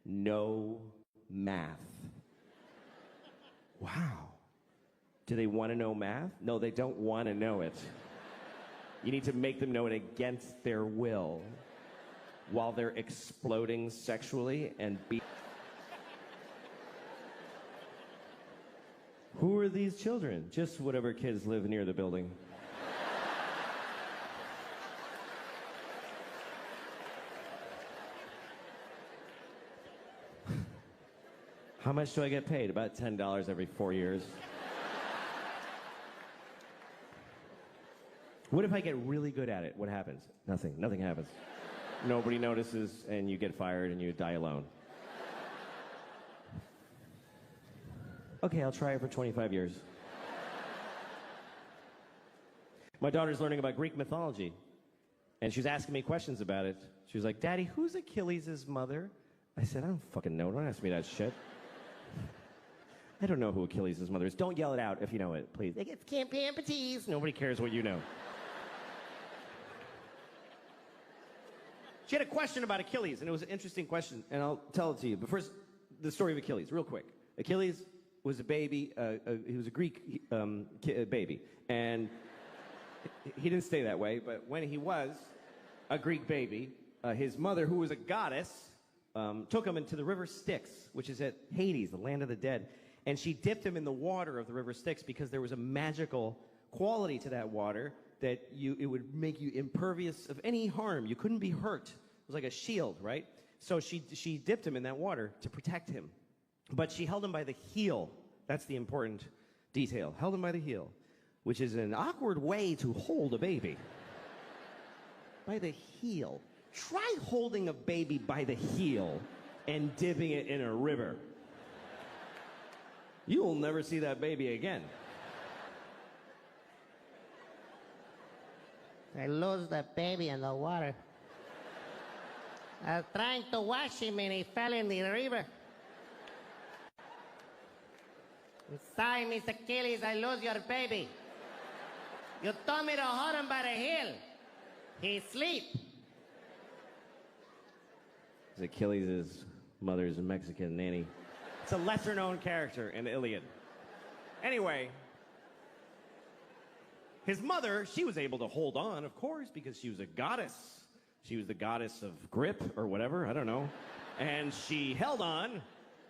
know math. Wow. Do they want to know math? No, they don't want to know it. You need to make them know it against their will while they're exploding sexually and Who are these children? Just whatever kids live near the building. How much do I get paid? About $10 every 4 years. What if I get really good at it? What happens? Nothing. Nothing happens. Nobody notices, and you get fired, and you die alone. Okay, I'll try it for 25 years. My daughter's learning about Greek mythology, and she's asking me questions about it. She was like, Daddy, who's Achilles' mother? I said, I don't fucking know. Don't ask me that shit. I don't know who Achilles' mother is. Don't yell it out if you know it, please. It can't be empathies. Nobody cares what you know. She had a question about Achilles, and it was an interesting question, and I'll tell it to you. But first, the story of Achilles, real quick. Achilles was a baby. He was a Greek baby, and he didn't stay that way. But when he was a Greek baby, his mother, who was a goddess, took him into the river Styx, which is at Hades, the land of the dead, and she dipped him in the water of the river Styx because there was a magical quality to that water that it would make you impervious of any harm. You couldn't be hurt. It was like a shield, right? So she dipped him in that water to protect him. But she held him by the heel. That's the important detail. Held him by the heel, which is an awkward way to hold a baby. By the heel. Try holding a baby by the heel and dipping it in a river. You will never see that baby again. I lost the baby in the water. I was trying to wash him and he fell in the river. I'm sorry, Miss Achilles, I lost your baby. You told me to hold him by the heel. He's asleep. Achilles' mother's a Mexican nanny. It's a lesser-known character in the Iliad. Anyway, his mother, she was able to hold on, of course, because she was a goddess. She was the goddess of grip or whatever, I don't know. And she held on,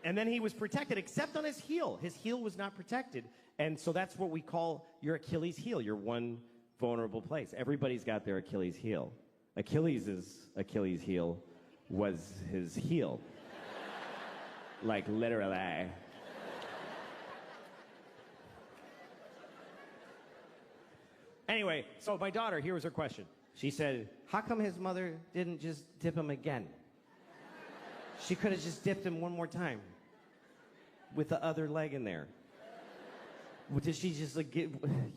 and then he was protected, except on his heel. His heel was not protected, and so that's what we call your Achilles heel, your one vulnerable place. Everybody's got their Achilles heel. Achilles' Achilles heel was his heel. Like, literally. Anyway, so my daughter, here was her question. She said, how come his mother didn't just dip him again? She could have just dipped him one more time with the other leg in there. Did she just like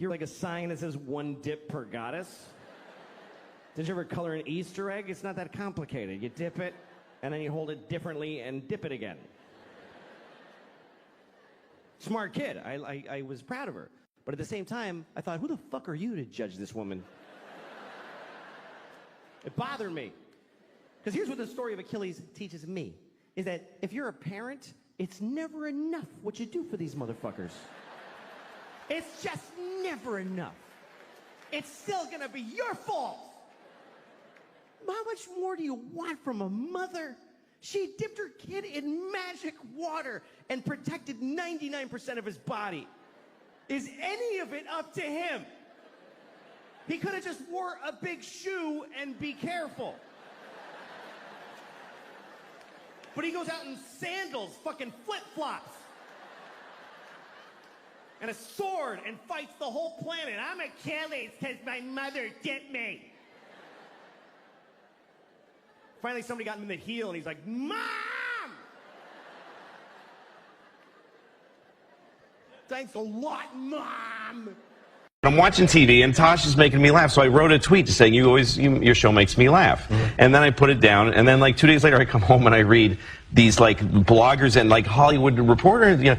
you're like a sign that says one dip per goddess? Did you ever color an Easter egg? It's not that complicated. You dip it, and then you hold it differently and dip it again. Smart kid. I was proud of her. But at the same time, I thought, who the fuck are you to judge this woman? It bothered me. Because here's what the story of Achilles teaches me, is that if you're a parent, it's never enough what you do for these motherfuckers. It's just never enough. It's still gonna be your fault. How much more do you want from a mother? She dipped her kid in magic water and protected 99% of his body. Is any of it up to him? He could have just wore a big shoe and be careful. But he goes out in sandals, fucking flip-flops, and a sword and fights the whole planet. I'm Achilles because my mother dipped me. Finally, somebody got him in the heel, and he's like, Mom! Thanks a lot, Mom! I'm watching TV and Tosh is making me laugh, so I wrote a tweet saying, your show makes me laugh. And then I put it down, and then like 2 days later I come home and I read these like bloggers and like Hollywood Reporter,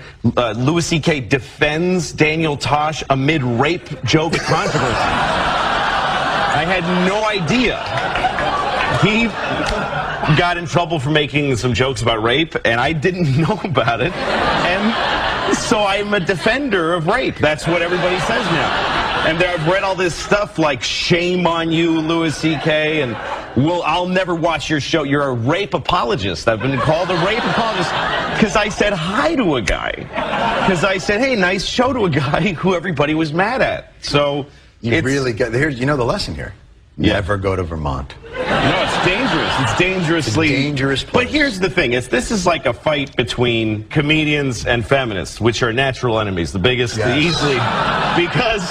Louis CK defends Daniel Tosh amid rape joke controversy. I had no idea. He got in trouble for making some jokes about rape, and I didn't know about it. And so I'm a defender of rape. That's what everybody says now. And I've read all this stuff like, shame on you, Louis CK, and I'll never watch your show. You're a rape apologist. I've been called a rape apologist because I said hi to a guy. Because I said, hey, nice show to a guy who everybody was mad at. So you really get, you know the lesson here. never go to Vermont. No, it's dangerous. It's dangerously dangerous place. But here's the thing: this is like a fight between comedians and feminists, which are natural enemies. The biggest, easily, because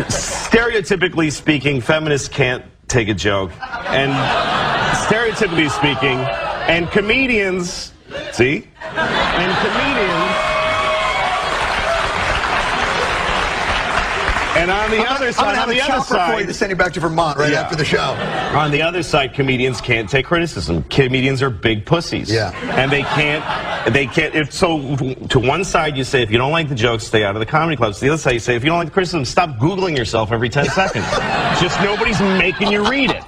stereotypically speaking, feminists can't take a joke, and stereotypically speaking, and comedians, and comedians. And on the other side, I'm gonna have a chopper for you to send you back to Vermont right after the show. On the other side, comedians can't take criticism. Comedians are big pussies. Yeah. And they can't. So to one side, you say, if you don't like the jokes, stay out of the comedy clubs. To the other side, you say, if you don't like the criticism, stop Googling yourself every 10 seconds. Just nobody's making you read it.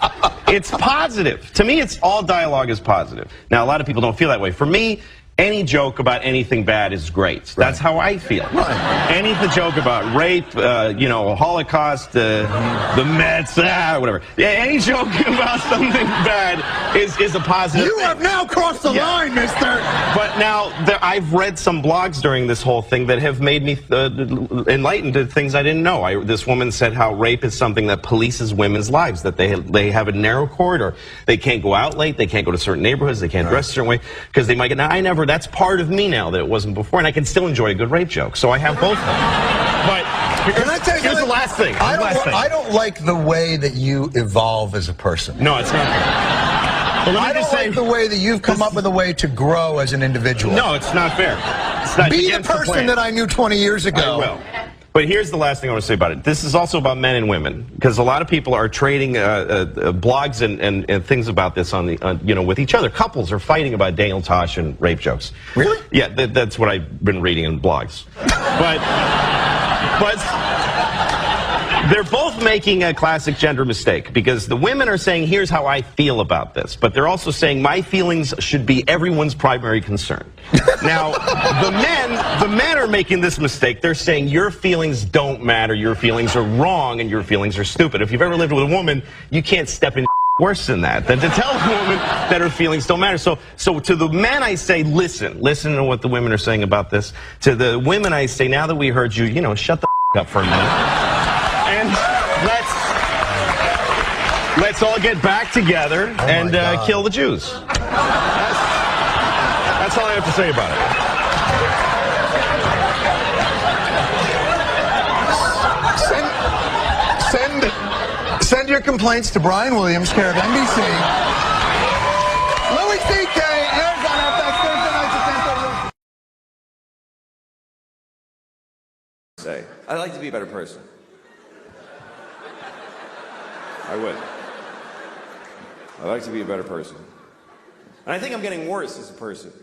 It's positive. To me, it's all dialogue is positive. Now, a lot of people don't feel that way. For me, any joke about anything bad is great. That's how I feel. Any joke about rape, Holocaust, the Mets, whatever. Yeah, any joke about something bad is a positive You have now crossed the line, mister. But now, I've read some blogs during this whole thing that have made me enlightened to things I didn't know. This woman said how rape is something that polices women's lives, that they have a narrow corridor. They can't go out late, they can't go to certain neighborhoods, they can't dress a certain way, because they might get, now that's part of me now that it wasn't before, and I can still enjoy a good rape joke, so I have both of them. But here's the last thing. I don't like the way that you evolve as a person. No, it's not. I don't like the way that you've come up with a way to grow as an individual. No, it's not fair. It's not Be the person that I knew 20 years ago. I will. But here's the last thing I want to say about it. This is also about men and women, because a lot of people are trading blogs and things about this with each other. Couples are fighting about Daniel Tosh and rape jokes. Really? Yeah, that's what I've been reading in blogs. But they're both making a classic gender mistake, because the women are saying, here's how I feel about this. But they're also saying, my feelings should be everyone's primary concern. Now, the men are making this mistake. They're saying, your feelings don't matter, your feelings are wrong, and your feelings are stupid. If you've ever lived with a woman, you can't step in worse than that, than to tell a woman that her feelings don't matter. So to the men I say, listen to what the women are saying about this. To the women I say, now that we heard you, shut the up for a minute. And let's all get back together and kill the Jews. That's all I have to say about it. Send your complaints to Brian Williams, care of NBC. Louis CK airs on FX Thursday nights at 10:30. I'd like to be a better person. I would. I'd like to be a better person. And I think I'm getting worse as a person.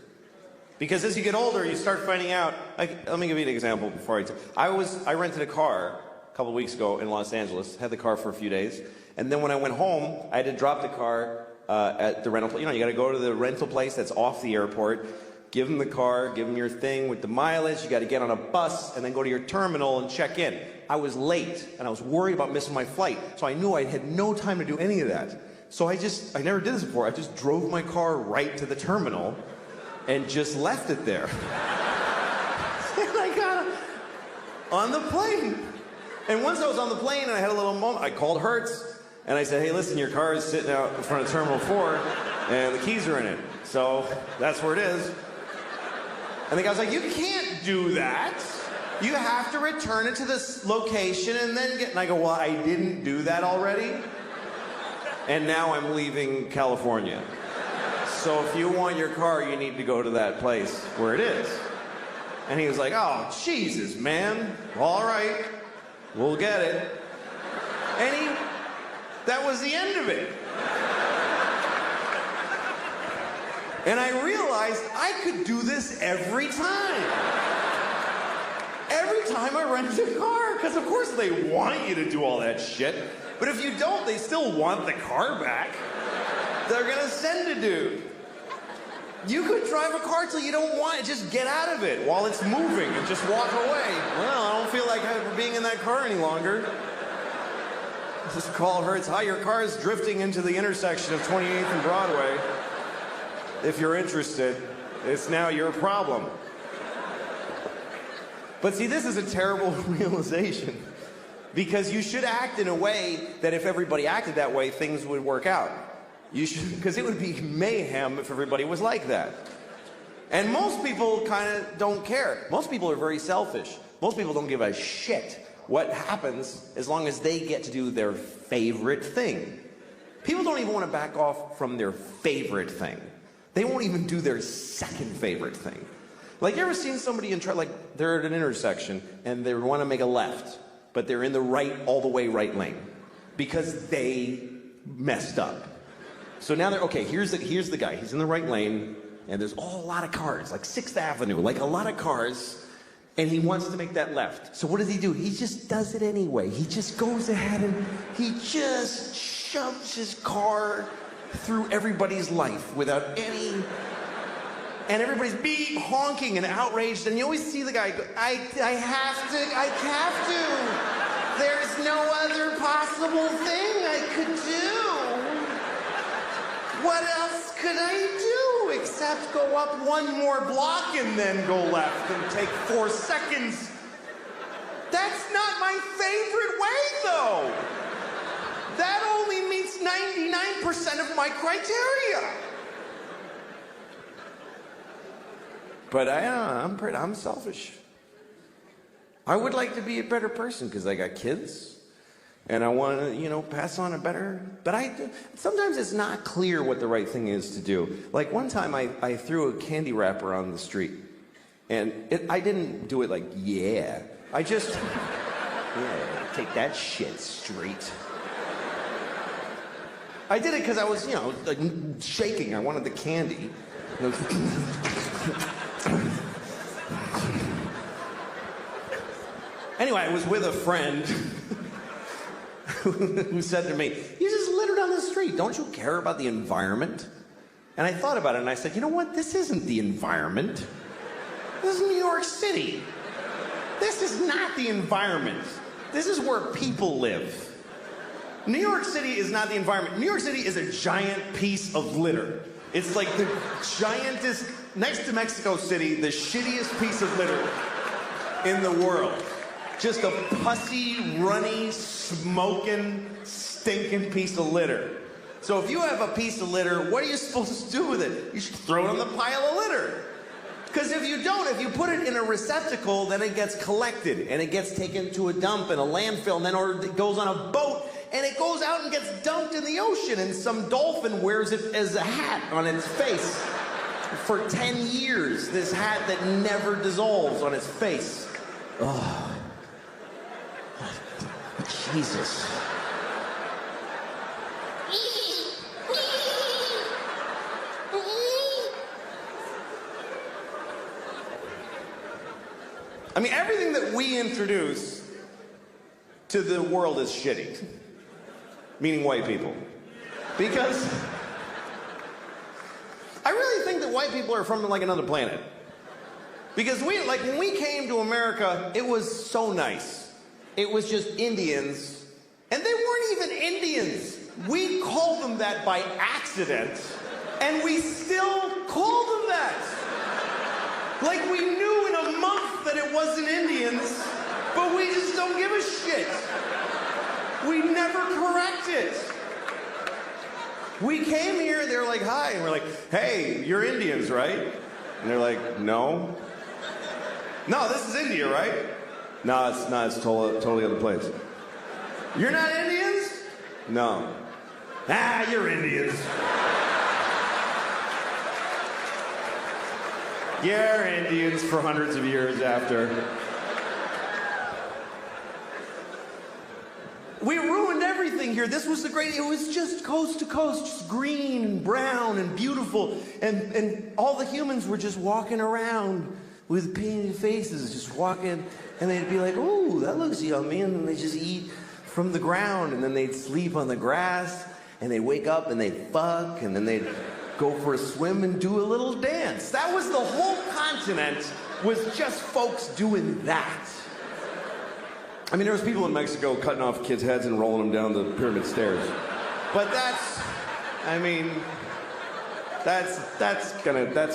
Because as you get older, you start finding out, let me give you an example before I rented a car a couple of weeks ago in Los Angeles, had the car for a few days, and then when I went home, I had to drop the car at the rental place. You got to go to the rental place that's off the airport, give them the car, give them your thing with the mileage, you got to get on a bus, and then go to your terminal and check in. I was late, and I was worried about missing my flight, so I knew I had no time to do any of that. So I never did this before, I just drove my car right to the terminal, and just left it there. And I got on the plane. And once I was on the plane and I had a little moment, I called Hertz and I said, hey, listen, your car is sitting out in front of Terminal 4 and the keys are in it. So that's where it is. And the guy's like, you can't do that. You have to return it to this location and then get... And I go, well, I didn't do that already. And now I'm leaving California. So if you want your car, you need to go to that place where it is. And he was like, oh, Jesus, man. All right, we'll get it. And that was the end of it. And I realized I could do this every time. Every time I rent a car. Because of course they want you to do all that shit. But if you don't, they still want the car back. They're gonna send a dude. You could drive a car till you don't want it. Just get out of it while it's moving and just walk away. Well, I don't feel like being in that car any longer. Just call Hertz. Hi, your car is drifting into the intersection of 28th and Broadway. If you're interested, it's now your problem. But see, this is a terrible realization. Because you should act in a way that if everybody acted that way, things would work out. You should, because it would be mayhem if everybody was like that. And most people kind of don't care. Most people are very selfish. Most people don't give a shit what happens as long as they get to do their favorite thing. People don't even want to back off from their favorite thing. They won't even do their second favorite thing. Like, you ever seen somebody like they're at an intersection and they want to make a left, but they're in the right, all the way right lane because they messed up. So now they're, okay, here's the guy. He's in the right lane and there's a lot of cars, like 6th Avenue, like a lot of cars, and he wants to make that left. So what does he do? He just does it anyway. He just goes ahead and he just shoves his car through everybody's life without any... And everybody's beep, honking and outraged, and you always see the guy go, I have to. There's no other possible thing I could do. What else could I do except go up one more block and then go left and take 4 seconds? That's not my favorite way, though. That only meets 99% of my criteria. But I'm selfish. I would like to be a better person because I got kids, and I want to, pass on a better. But sometimes it's not clear what the right thing is to do. Like one time, I threw a candy wrapper on the street, and I didn't do it like yeah. I just yeah, take that shit straight. I did it because I was, like shaking. I wanted the candy. Anyway, I was with a friend who said to me, you just littered on the street. Don't you care about the environment? And I thought about it and I said, you know what? This isn't the environment. This is New York City. This is not the environment. This is where people live. New York City is not the environment. New York City is a giant piece of litter. It's like the giantest, next to Mexico City, the shittiest piece of litter in the world. Just a pussy, runny, smoking, stinking piece of litter. So if you have a piece of litter, what are you supposed to do with it? You should throw it on the pile of litter. Because if you don't, if you put it in a receptacle, then it gets collected, and it gets taken to a dump in a landfill, and then it goes on a boat, and it goes out and gets dumped in the ocean, and some dolphin wears it as a hat on its face for 10 years, this hat that never dissolves on its face. Oh. Jesus. I mean, everything that we introduce to the world is shitty. Meaning white people. Because I really think that white people are from like another planet. Because when we came to America, it was so nice. It was just Indians, and they weren't even Indians. We called them that by accident, and we still call them that. Like we knew in a month that it wasn't Indians, but we just don't give a shit. We never correct it. We came here, they're like, hi, and we're like, hey, you're Indians, right? And they're like, no. No, this is India, right? No, it's not. It's totally other place. You're not Indians? No. Ah, you're Indians. You're Indians for hundreds of years after. We ruined everything here. This was the great, it was just coast to coast, just green and brown and beautiful. And all the humans were just walking around with painted faces, just walking, and they'd be like, ooh, that looks yummy, and then they just eat from the ground, and then they'd sleep on the grass, and they'd wake up and they'd fuck, and then they'd go for a swim and do a little dance. That was the whole continent, was just folks doing that. I mean, there was people in Mexico cutting off kids' heads and rolling them down the pyramid stairs. But that's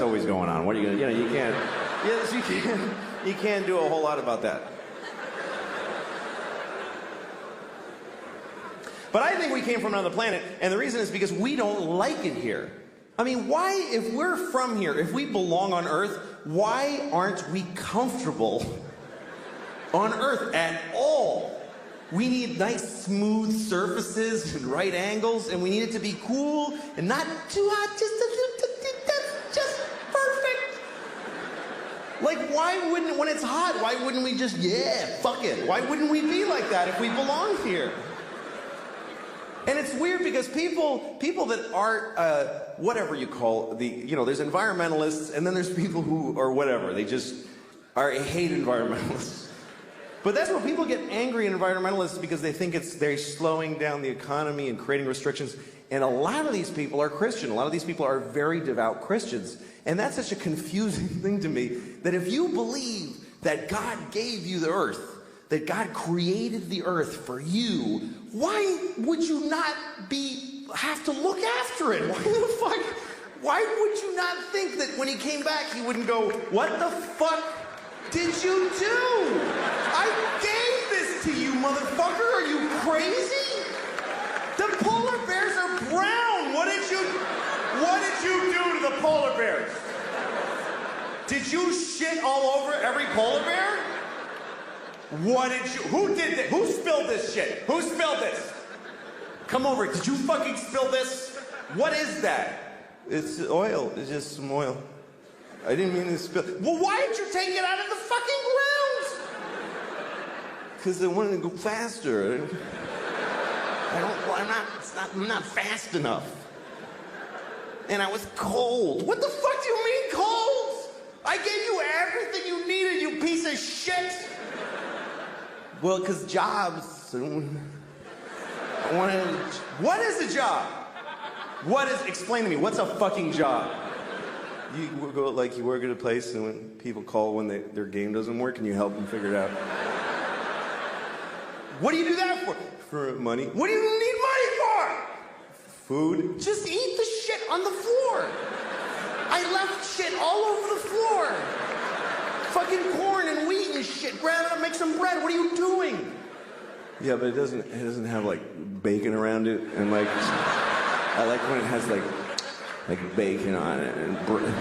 always going on. What are you gonna, you can't do a whole lot about that. But I think we came from another planet, and the reason is because we don't like it here. I mean, why, if we're from here, if we belong on Earth, why aren't we comfortable on Earth at all? We need nice, smooth surfaces and right angles, and we need it to be cool and not too hot, just perfect. Like, why wouldn't, when it's hot, why wouldn't we just, yeah, fuck it? Why wouldn't we be like that if we belonged here? And it's weird because people that aren't, whatever you call there's environmentalists, and then there's people who are whatever. They just hate environmentalists. But that's where people get angry at environmentalists, because they think they're slowing down the economy and creating restrictions. And a lot of these people are Christian. A lot of these people are very devout Christians. And that's such a confusing thing to me, that if you believe that God gave you the earth, that God created the earth for you, why would you not have to look after it? Why would you not think that when he came back, he wouldn't go, what the fuck did you do? I gave this to you, motherfucker. Are you crazy? The polar bears are brown. What did you do to the polar bears? Did you shit all over every polar bear? Who did this? Who spilled this shit? Who spilled this? Come over. Did you fucking spill this? What is that? It's oil. It's just some oil. I didn't mean to spill. Well, why didn't you take it out of the fucking ground? Because I wanted to go faster. I'm not fast enough. And I was cold. What the fuck do you mean cold? I gave you everything you needed, you piece of shit. Well, because jobs. What is a job? Explain to me, what's a fucking job? You work at a place, and when people call when their game doesn't work, and you help them figure it out. What do you do that for? For money. What do you need money for? Food. Just eat the shit on the floor. I left shit all over the floor. Fucking corn and wheat and shit. Grab it up, make some bread. What are you doing? Yeah, but it doesn't have like bacon around it, and like I like when it has like bacon on it and bread.